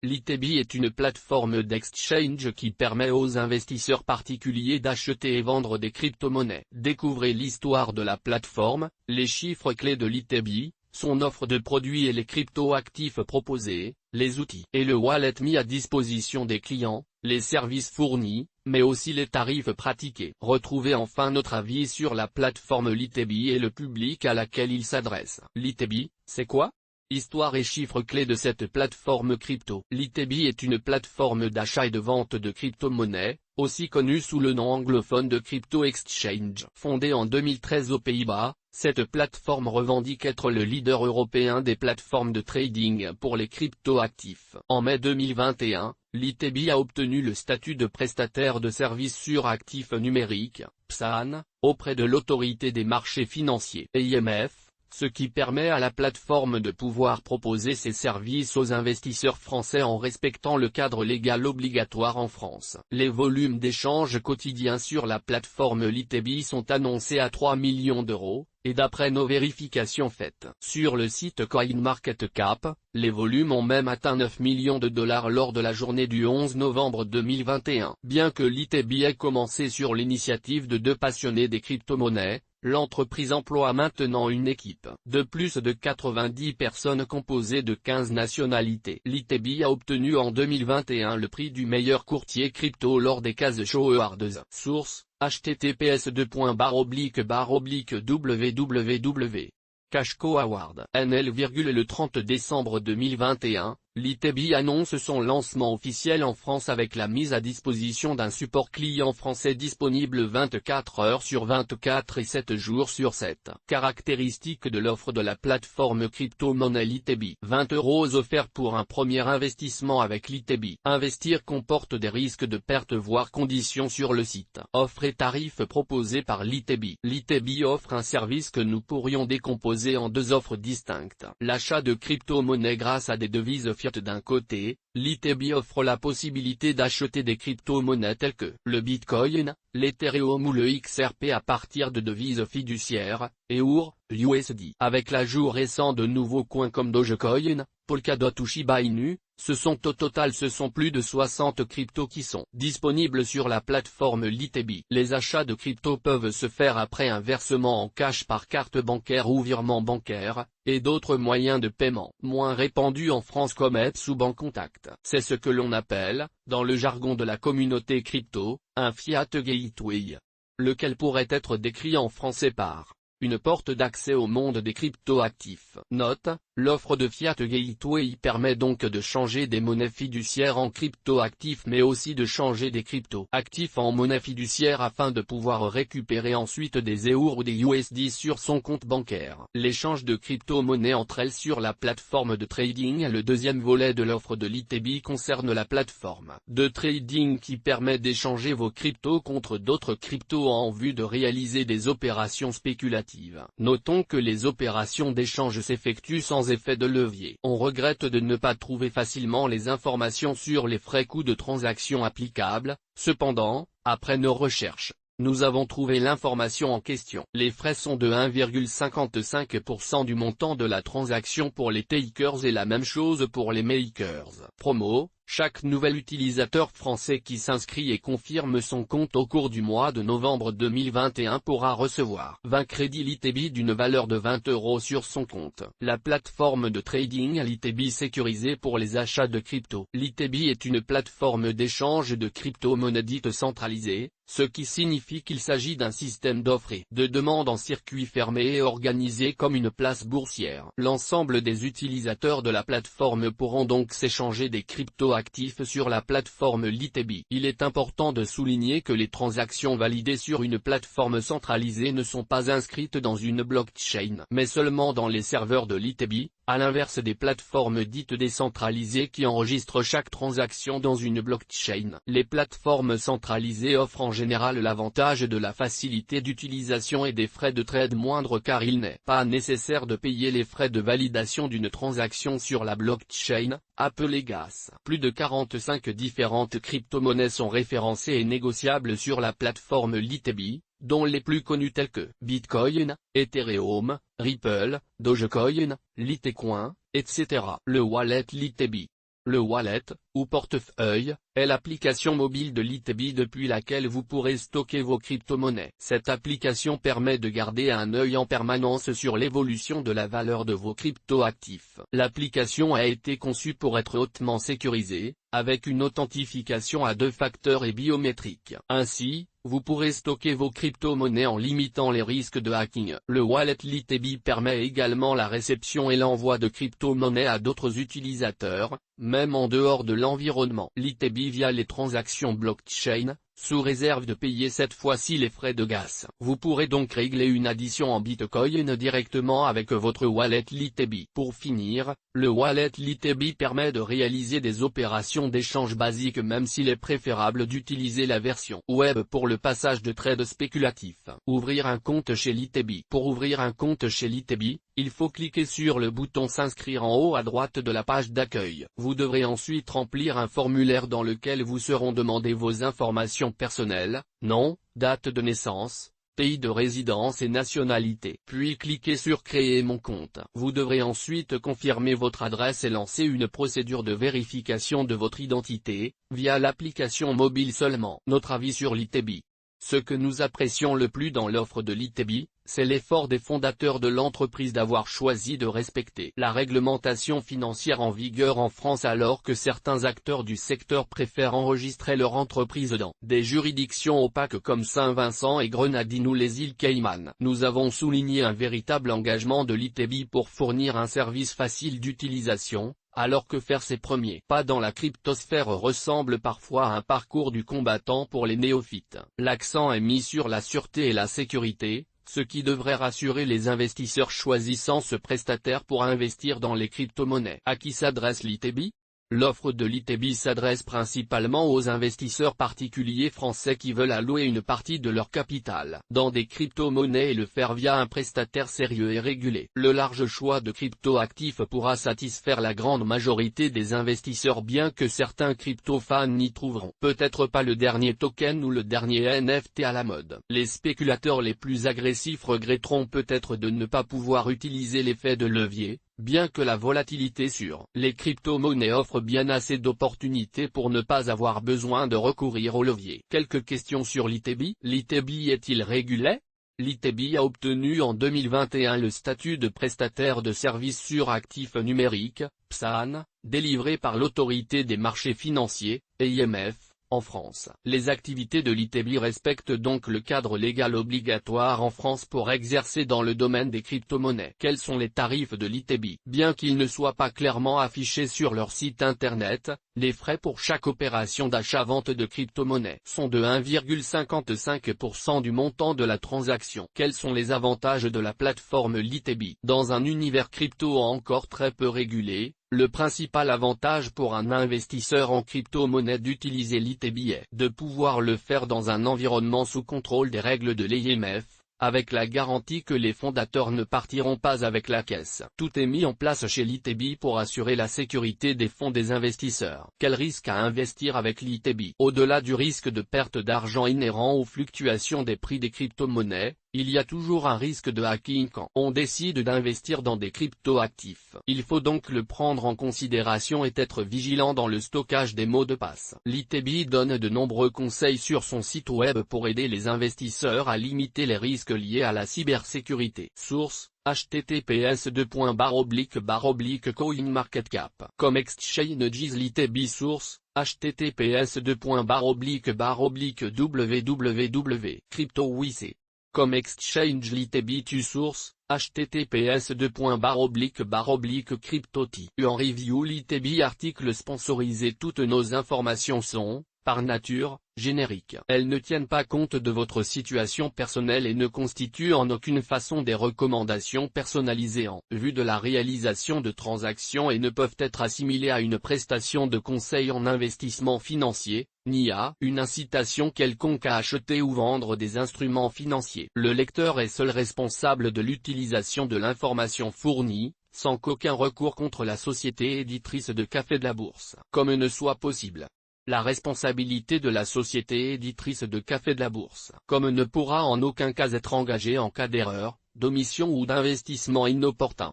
Litebi est une plateforme d'exchange qui permet aux investisseurs particuliers d'acheter et vendre des crypto-monnaies. Découvrez l'histoire de la plateforme, les chiffres clés de Litebi, son offre de produits et les crypto-actifs proposés, les outils et le wallet mis à disposition des clients, les services fournis, mais aussi les tarifs pratiqués. Retrouvez enfin notre avis sur la plateforme Litebi et le public à laquelle il s'adresse. Litebi, c'est quoi ? Histoire et chiffres clés de cette plateforme crypto. Litebi est une plateforme d'achat et de vente de crypto-monnaies, aussi connue sous le nom anglophone de Crypto Exchange. Fondée en 2013 aux Pays-Bas, cette plateforme revendique être le leader européen des plateformes de trading pour les crypto-actifs. En mai 2021, Litebi a obtenu le statut de prestataire de services sur actifs numériques, PSAN, auprès de l'autorité des marchés financiers, AMF. Ce qui permet à la plateforme de pouvoir proposer ses services aux investisseurs français en respectant le cadre légal obligatoire en France. Les volumes d'échanges quotidiens sur la plateforme Litebi sont annoncés à 3 millions d'euros, et d'après nos vérifications faites sur le site CoinMarketCap, les volumes ont même atteint 9 millions de dollars lors de la journée du 11 novembre 2021. Bien que Litebi ait commencé sur l'initiative de deux passionnés des crypto-monnaies, l'entreprise emploie maintenant une équipe de plus de 90 personnes composée de 15 nationalités. Litebi a obtenu en 2021 le prix du meilleur courtier crypto lors des Cash Show Awards. Source, https://www. Cashco Award. NL. Le 30 décembre 2021, Litebi annonce son lancement officiel en France avec la mise à disposition d'un support client français disponible 24 heures sur 24 et 7 jours sur 7. Caractéristiques de l'offre de la plateforme crypto-monnaie Litebi. 20 € offerts pour un premier investissement avec Litebi. Investir comporte des risques de perte voire conditions sur le site. Offre et tarifs proposés par Litebi. Litebi offre un service que nous pourrions décomposer en deux offres distinctes. L'achat de crypto-monnaies grâce à des devises fiat d'un côté, Litebi offre la possibilité d'acheter des crypto-monnaies telles que le Bitcoin, l'Ethereum ou le XRP à partir de devises fiduciaires, EUR, USD. Avec l'ajout récent de nouveaux coins comme Dogecoin, Polkadot ou Shiba Inu, ce sont plus de 60 cryptos qui sont disponibles sur la plateforme Litebi. Les achats de cryptos peuvent se faire après un versement en cash par carte bancaire ou virement bancaire, et d'autres moyens de paiement moins répandus en France comme Epps ou Bancontact. C'est ce que l'on appelle, dans le jargon de la communauté crypto, un fiat gateway, lequel pourrait être décrit en français par une porte d'accès au monde des crypto-actifs. Note, l'offre de Fiat Gateway permet donc de changer des monnaies fiduciaires en crypto-actifs mais aussi de changer des crypto-actifs en monnaie fiduciaire afin de pouvoir récupérer ensuite des EUR ou des USD sur son compte bancaire. L'échange de crypto-monnaies entre elles sur la plateforme de trading. Le deuxième volet de l'offre de Litebi concerne la plateforme de trading qui permet d'échanger vos cryptos contre d'autres cryptos en vue de réaliser des opérations spéculatives. Notons que les opérations d'échange s'effectuent sans effet de levier. On regrette de ne pas trouver facilement les informations sur les frais coûts de transaction applicables, cependant, après nos recherches, nous avons trouvé l'information en question. Les frais sont de 1,55% du montant de la transaction pour les takers et la même chose pour les makers. Promo. Chaque nouvel utilisateur français qui s'inscrit et confirme son compte au cours du mois de novembre 2021 pourra recevoir 20 crédits Litebi d'une valeur de 20 € sur son compte. La plateforme de trading Litebi sécurisée pour les achats de crypto. Litebi est une plateforme d'échange de crypto-monnaies dite centralisée, ce qui signifie qu'il s'agit d'un système d'offre et de demande en circuit fermé et organisé comme une place boursière. L'ensemble des utilisateurs de la plateforme pourront donc s'échanger des crypto-actifs sur la plateforme Litebi. Il est important de souligner que les transactions validées sur une plateforme centralisée ne sont pas inscrites dans une blockchain, mais seulement dans les serveurs de Litebi, à l'inverse des plateformes dites décentralisées qui enregistrent chaque transaction dans une blockchain. Les plateformes centralisées offrent en général l'avantage de la facilité d'utilisation et des frais de trade moindres car il n'est pas nécessaire de payer les frais de validation d'une transaction sur la blockchain, appelée gas. Plus de 45 différentes crypto-monnaies sont référencées et négociables sur la plateforme Litebi, dont les plus connus tels que Bitcoin, Ethereum, Ripple, Dogecoin, Litecoin, etc. Le wallet Litebi. Le wallet, ou portefeuille, est l'application mobile de l'ITB depuis laquelle vous pourrez stocker vos crypto-monnaies. Cette application permet de garder un œil en permanence sur l'évolution de la valeur de vos crypto-actifs. L'application a été conçue pour être hautement sécurisée, avec une authentification à 2 facteurs et biométrique. Ainsi, vous pourrez stocker vos crypto-monnaies en limitant les risques de hacking. Le wallet l'ITB permet également la réception et l'envoi de crypto-monnaies à d'autres utilisateurs, même en dehors de l'environnement. L'ITB via les transactions blockchain, sous réserve de payer cette fois-ci les frais de gaz. Vous pourrez donc régler une addition en Bitcoin directement avec votre wallet l'ITB. Pour finir, le wallet l'ITB permet de réaliser des opérations d'échange basiques même s'il est préférable d'utiliser la version web pour le passage de trades spéculatifs. Ouvrir un compte chez l'ITB. Pour ouvrir un compte chez l'ITB, il faut cliquer sur le bouton s'inscrire en haut à droite de la page d'accueil. Vous devrez ensuite remplir un formulaire dans lequel vous seront demandées vos informations personnelles, nom, date de naissance, pays de résidence et nationalité. Puis cliquez sur créer mon compte. Vous devrez ensuite confirmer votre adresse et lancer une procédure de vérification de votre identité, via l'application mobile seulement. Notre avis sur l'ITB. Ce que nous apprécions le plus dans l'offre de l'ITB, c'est l'effort des fondateurs de l'entreprise d'avoir choisi de respecter la réglementation financière en vigueur en France alors que certains acteurs du secteur préfèrent enregistrer leur entreprise dans des juridictions opaques comme Saint-Vincent et Grenadines ou les îles Caïmans. Nous avons souligné un véritable engagement de l'ITB pour fournir un service facile d'utilisation, alors que faire ses premiers pas dans la cryptosphère ressemble parfois à un parcours du combattant pour les néophytes. L'accent est mis sur la sûreté et la sécurité, ce qui devrait rassurer les investisseurs choisissant ce prestataire pour investir dans les crypto-monnaies. À qui s'adresse l'ITB ? L'offre de l'ITB s'adresse principalement aux investisseurs particuliers français qui veulent allouer une partie de leur capital dans des crypto-monnaies et le faire via un prestataire sérieux et régulé. Le large choix de crypto-actifs pourra satisfaire la grande majorité des investisseurs bien que certains crypto-fans n'y trouveront peut-être pas le dernier token ou le dernier NFT à la mode. Les spéculateurs les plus agressifs regretteront peut-être de ne pas pouvoir utiliser l'effet de levier, bien que la volatilité sur les crypto-monnaies offre bien assez d'opportunités pour ne pas avoir besoin de recourir au levier. Quelques questions sur l'ITB. L'ITB est-il régulé ? L'ITB a obtenu en 2021 le statut de prestataire de services sur actifs numériques, PSAN, délivré par l'autorité des marchés financiers, AMF, en France. Les activités de l'ITB respectent donc le cadre légal obligatoire en France pour exercer dans le domaine des crypto-monnaies. Quels sont les tarifs de l'ITB ? Bien qu'ils ne soient pas clairement affichés sur leur site internet, les frais pour chaque opération d'achat-vente de crypto-monnaies sont de 1,55% du montant de la transaction. Quels sont les avantages de la plateforme l'ITB ? Dans un univers crypto encore très peu régulé, le principal avantage pour un investisseur en crypto-monnaie d'utiliser l'ITB est de pouvoir le faire dans un environnement sous contrôle des règles de l'AMF, avec la garantie que les fondateurs ne partiront pas avec la caisse. Tout est mis en place chez l'ITB pour assurer la sécurité des fonds des investisseurs. Quel risque à investir avec l'ITB ? Au-delà du risque de perte d'argent inhérent aux fluctuations des prix des crypto-monnaies, il y a toujours un risque de hacking quand on décide d'investir dans des crypto-actifs. Il faut donc le prendre en considération et être vigilant dans le stockage des mots de passe. L'ITB donne de nombreux conseils sur son site web pour aider les investisseurs à limiter les risques liés à la cybersécurité. Source: https://coinmarketcap.com Exchanges l'ITB. Source: https://www.cryptowic. Comme exchange l'ITB. Tu source: https://cryptoti. En review l'ITB. Article sponsorisé. Toutes nos informations sont, par nature, génériques. Elles ne tiennent pas compte de votre situation personnelle et ne constituent en aucune façon des recommandations personnalisées en vue de la réalisation de transactions et ne peuvent être assimilées à une prestation de conseil en investissement financier, ni à une incitation quelconque à acheter ou vendre des instruments financiers. Le lecteur est seul responsable de l'utilisation de l'information fournie, sans qu'aucun recours contre la société éditrice de Café de la Bourse, comme ne soit possible. La responsabilité de la société éditrice de Café de la Bourse, comme ne pourra en aucun cas être engagée en cas d'erreur, d'omission ou d'investissement inopportun.